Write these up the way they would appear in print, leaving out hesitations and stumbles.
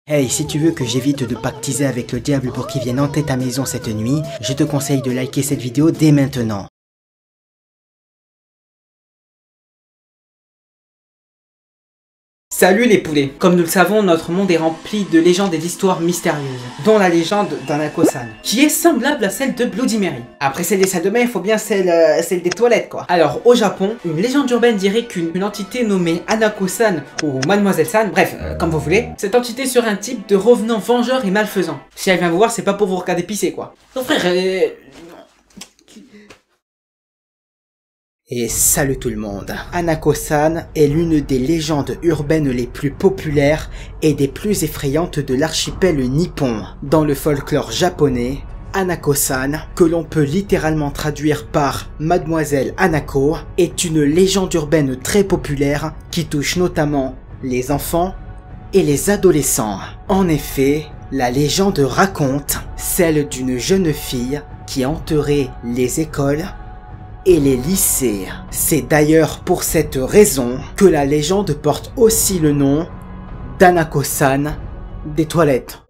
Hey, si tu veux que j'évite de pactiser avec le diable pour qu'il vienne hanter ta maison cette nuit, je te conseille de liker cette vidéo dès maintenant. Salut les poulets. Comme nous le savons, notre monde est rempli de légendes et d'histoires mystérieuses, dont la légende d'Hanako-san, qui est semblable à celle de Bloody Mary. Après celle des salles de bain, il faut bien celle des toilettes quoi. Alors au Japon, une légende urbaine dirait qu'une entité nommée Hanako-san ou Mademoiselle-san, bref, comme vous voulez, cette entité serait un type de revenant vengeur et malfaisant. Si elle vient vous voir, c'est pas pour vous regarder pisser quoi. Non frère, Et salut tout le monde. Hanako-san est l'une des légendes urbaines les plus populaires et des plus effrayantes de l'archipel nippon. Dans le folklore japonais, Hanako-san, que l'on peut littéralement traduire par Mademoiselle Hanako, est une légende urbaine très populaire qui touche notamment les enfants et les adolescents. En effet, la légende raconte celle d'une jeune fille qui hanterait les écoles et les lycées. C'est d'ailleurs pour cette raison que la légende porte aussi le nom d'Hanako-san des toilettes.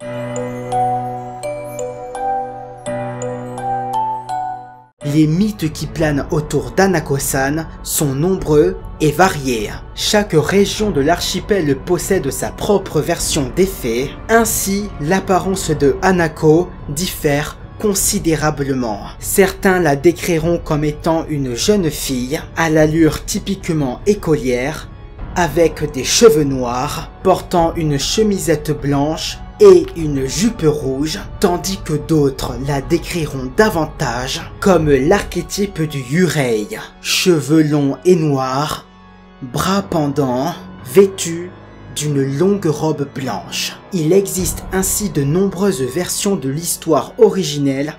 Les mythes qui planent autour d'Hanako-san sont nombreux et variés. Chaque région de l'archipel possède sa propre version des faits. Ainsi, l'apparence de Hanako diffère considérablement. Certains la décriront comme étant une jeune fille à l'allure typiquement écolière, avec des cheveux noirs, portant une chemisette blanche et une jupe rouge, tandis que d'autres la décriront davantage comme l'archétype du Yurei, cheveux longs et noirs, bras pendants, vêtus d'une longue robe blanche. Il existe ainsi de nombreuses versions de l'histoire originelle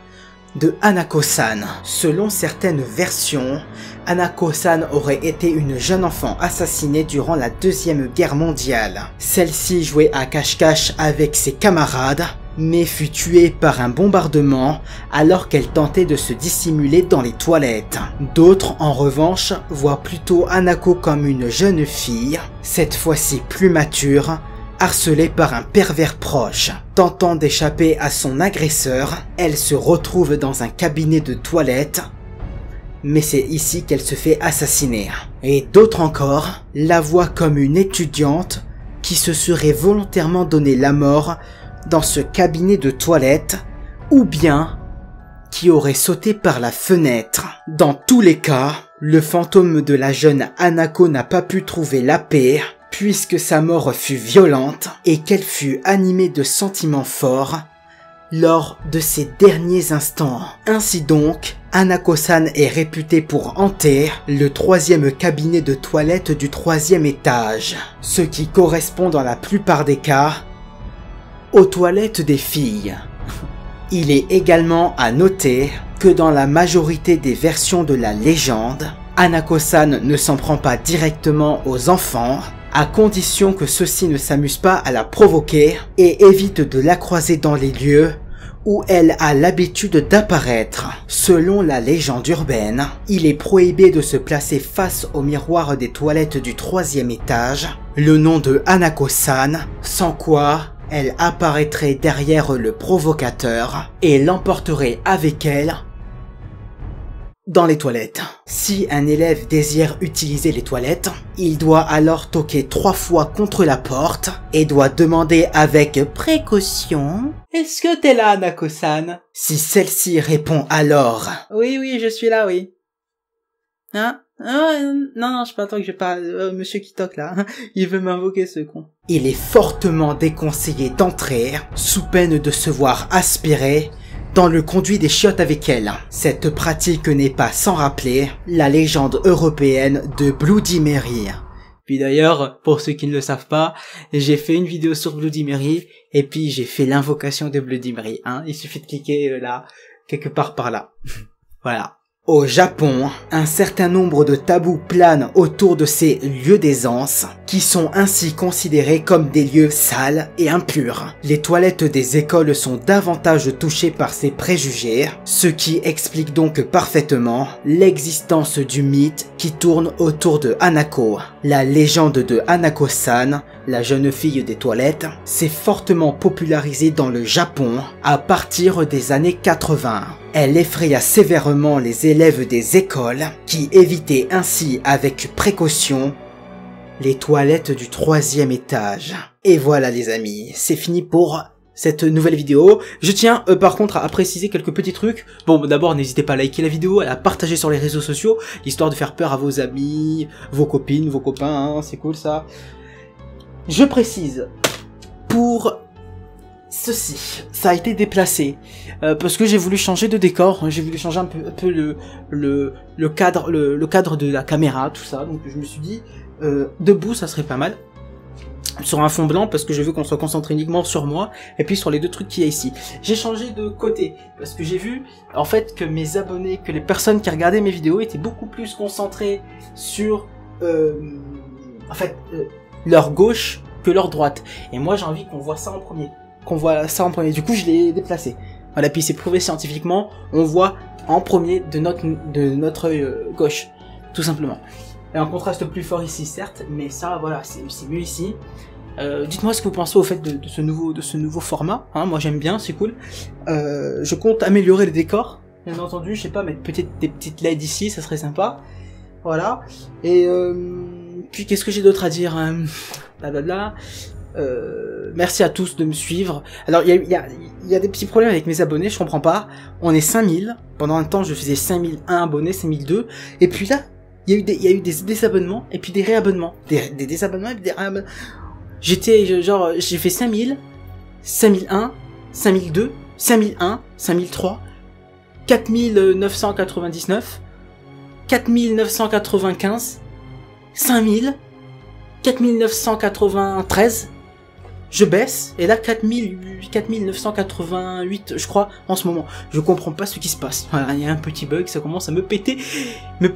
de Hanako-san. Selon certaines versions, Hanako-san aurait été une jeune enfant assassinée durant la Deuxième Guerre mondiale. Celle-ci jouait à cache-cache avec ses camarades, mais fut tuée par un bombardement alors qu'elle tentait de se dissimuler dans les toilettes. D'autres, en revanche, voient plutôt Hanako comme une jeune fille, cette fois-ci plus mature, harcelée par un pervers proche. Tentant d'échapper à son agresseur, elle se retrouve dans un cabinet de toilette, mais c'est ici qu'elle se fait assassiner. Et d'autres encore la voient comme une étudiante qui se serait volontairement donné la mort dans ce cabinet de toilette, ou bien qui aurait sauté par la fenêtre. Dans tous les cas, le fantôme de la jeune Hanako n'a pas pu trouver la paix, puisque sa mort fut violente et qu'elle fut animée de sentiments forts lors de ses derniers instants. Ainsi donc, Hanako-san est réputée pour hanter le troisième cabinet de toilette du 3e étage, ce qui correspond dans la plupart des cas aux toilettes des filles. Il est également à noter que dans la majorité des versions de la légende, Hanako-san ne s'en prend pas directement aux enfants, à condition que ceux-ci ne s'amusent pas à la provoquer et évitent de la croiser dans les lieux où elle a l'habitude d'apparaître. Selon la légende urbaine, il est prohibé de se placer face au miroir des toilettes du 3e étage, le nom de Hanako-san, sans quoi elle apparaîtrait derrière le provocateur et l'emporterait avec elle dans les toilettes. Si un élève désire utiliser les toilettes, il doit alors toquer 3 fois contre la porte et doit demander avec précaution « Est-ce que t'es là, Hanako-san ?» Si celle-ci répond alors « Oui, je suis là, oui. » Hein? Non, je pas tant que je parle, monsieur qui toque là, il veut m'invoquer ce con. Il est fortement déconseillé d'entrer, sous peine de se voir aspirer dans le conduit des chiottes avec elle. Cette pratique n'est pas sans rappeler la légende européenne de Bloody Mary. Puis d'ailleurs, pour ceux qui ne le savent pas, j'ai fait une vidéo sur Bloody Mary, et puis j'ai fait l'invocation de Bloody Mary, hein. Il suffit de cliquer là, quelque part par là. Voilà. Au Japon, un certain nombre de tabous planent autour de ces lieux d'aisance, qui sont ainsi considérés comme des lieux sales et impurs. Les toilettes des écoles sont davantage touchées par ces préjugés, ce qui explique donc parfaitement l'existence du mythe qui tourne autour de Hanako. La légende de Hanako-san, la jeune fille des toilettes, s'est fortement popularisée dans le Japon à partir des années 80. Elle effraya sévèrement les élèves des écoles qui évitaient ainsi avec précaution les toilettes du 3e étage. Et voilà les amis, c'est fini pour cette nouvelle vidéo. Je tiens par contre à préciser quelques petits trucs. Bon, d'abord n'hésitez pas à liker la vidéo, à la partager sur les réseaux sociaux, histoire de faire peur à vos amis, vos copines, vos copains, hein, c'est cool ça. Je précise, pour ceci, ça a été déplacé parce que j'ai voulu changer de décor, j'ai voulu changer un peu le cadre de la caméra, tout ça. Donc je me suis dit debout ça serait pas mal sur un fond blanc parce que je veux qu'on soit concentré uniquement sur moi et puis sur les deux trucs qu'il y a ici. J'ai changé de côté parce que j'ai vu en fait que mes abonnés, que les personnes qui regardaient mes vidéos étaient beaucoup plus concentrées sur leur gauche que leur droite. Et moi j'ai envie qu'on voit ça en premier. Du coup je l'ai déplacé. Voilà, puis c'est prouvé scientifiquement, on voit en premier de notre œil gauche, tout simplement. Et un contraste plus fort ici certes, mais ça voilà, c'est mieux ici. Dites-moi ce que vous pensez au fait de ce nouveau format, hein, moi j'aime bien, c'est cool. Je compte améliorer les décors, bien entendu, je sais pas, mettre peut-être des petites LED ici, ça serait sympa. Voilà. Et puis qu'est-ce que j'ai d'autre à dire, hein, blablabla. Merci à tous de me suivre. Alors il y a des petits problèmes avec mes abonnés, je comprends pas. On est 5000, pendant un temps je faisais 5001 abonnés, 5002, et puis là il y a eu des désabonnements et puis des réabonnements, des désabonnements et puis des réabonnements. J'étais genre, j'ai fait 5000, 5001, 5002, 5001, 5003, 4999, 4995, 5000, 4993, je baisse, et là 4988 je crois en ce moment. Je comprends pas ce qui se passe. Voilà, il y a un petit bug, ça commence à me péter la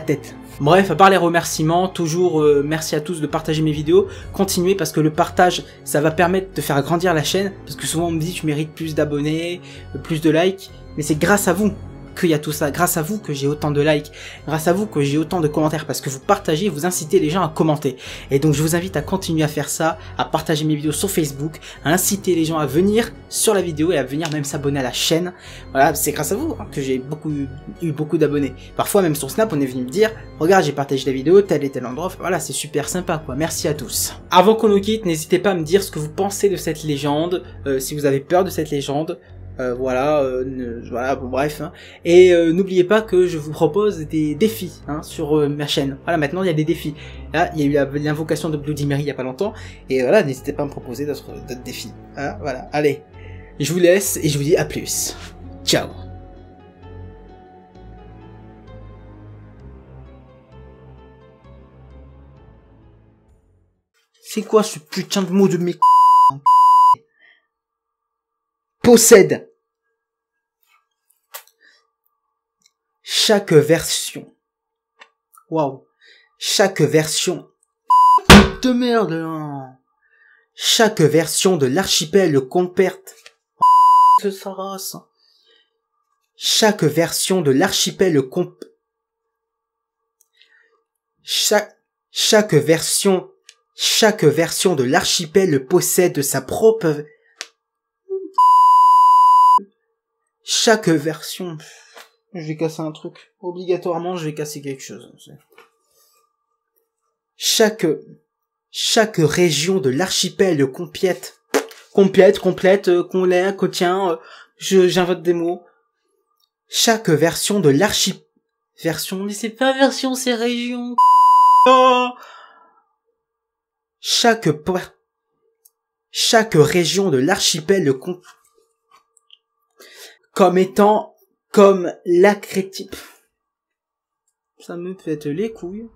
tête. Bref, à part les remerciements, toujours merci à tous de partager mes vidéos. Continuez parce que le partage, ça va permettre de faire grandir la chaîne. Parce que souvent on me dit tu mérites plus d'abonnés, plus de likes, mais c'est grâce à vous qu'il y a tout ça, grâce à vous que j'ai autant de likes, grâce à vous que j'ai autant de commentaires, parce que vous partagez, vous incitez les gens à commenter. Et donc je vous invite à continuer à faire ça, à partager mes vidéos sur Facebook, à inciter les gens à venir sur la vidéo et à venir même s'abonner à la chaîne. Voilà, c'est grâce à vous hein, que j'ai eu beaucoup d'abonnés. Parfois même sur Snap, on est venu me dire, regarde j'ai partagé la vidéo, tel et tel endroit, voilà, c'est super sympa quoi, merci à tous. Avant qu'on nous quitte, n'hésitez pas à me dire ce que vous pensez de cette légende, si vous avez peur de cette légende. Voilà, bon bref, hein. Et n'oubliez pas que je vous propose des défis hein, sur ma chaîne. Voilà, maintenant il y a des défis. Là, il y a eu l'invocation de Bloody Mary il y a pas longtemps, et voilà, n'hésitez pas à me proposer d'autres défis. Hein, voilà, allez, je vous laisse et je vous dis à plus. Ciao. C'est quoi ce putain de mot de mes possède. Chaque version. Waouh. Chaque version. De merde. Hein. Chaque version de l'archipel comporte. Que ça race. Chaque version de l'archipel chaque version de l'archipel possède sa propre. Chaque version... Je vais casser un truc. Obligatoirement, je vais casser quelque chose. Chaque région de l'archipel complète, contient, j'invente des mots. Chaque version de mais c'est pas version, c'est région. Oh chaque région de l'archipel comme étant comme la créative. Ça me pète les couilles.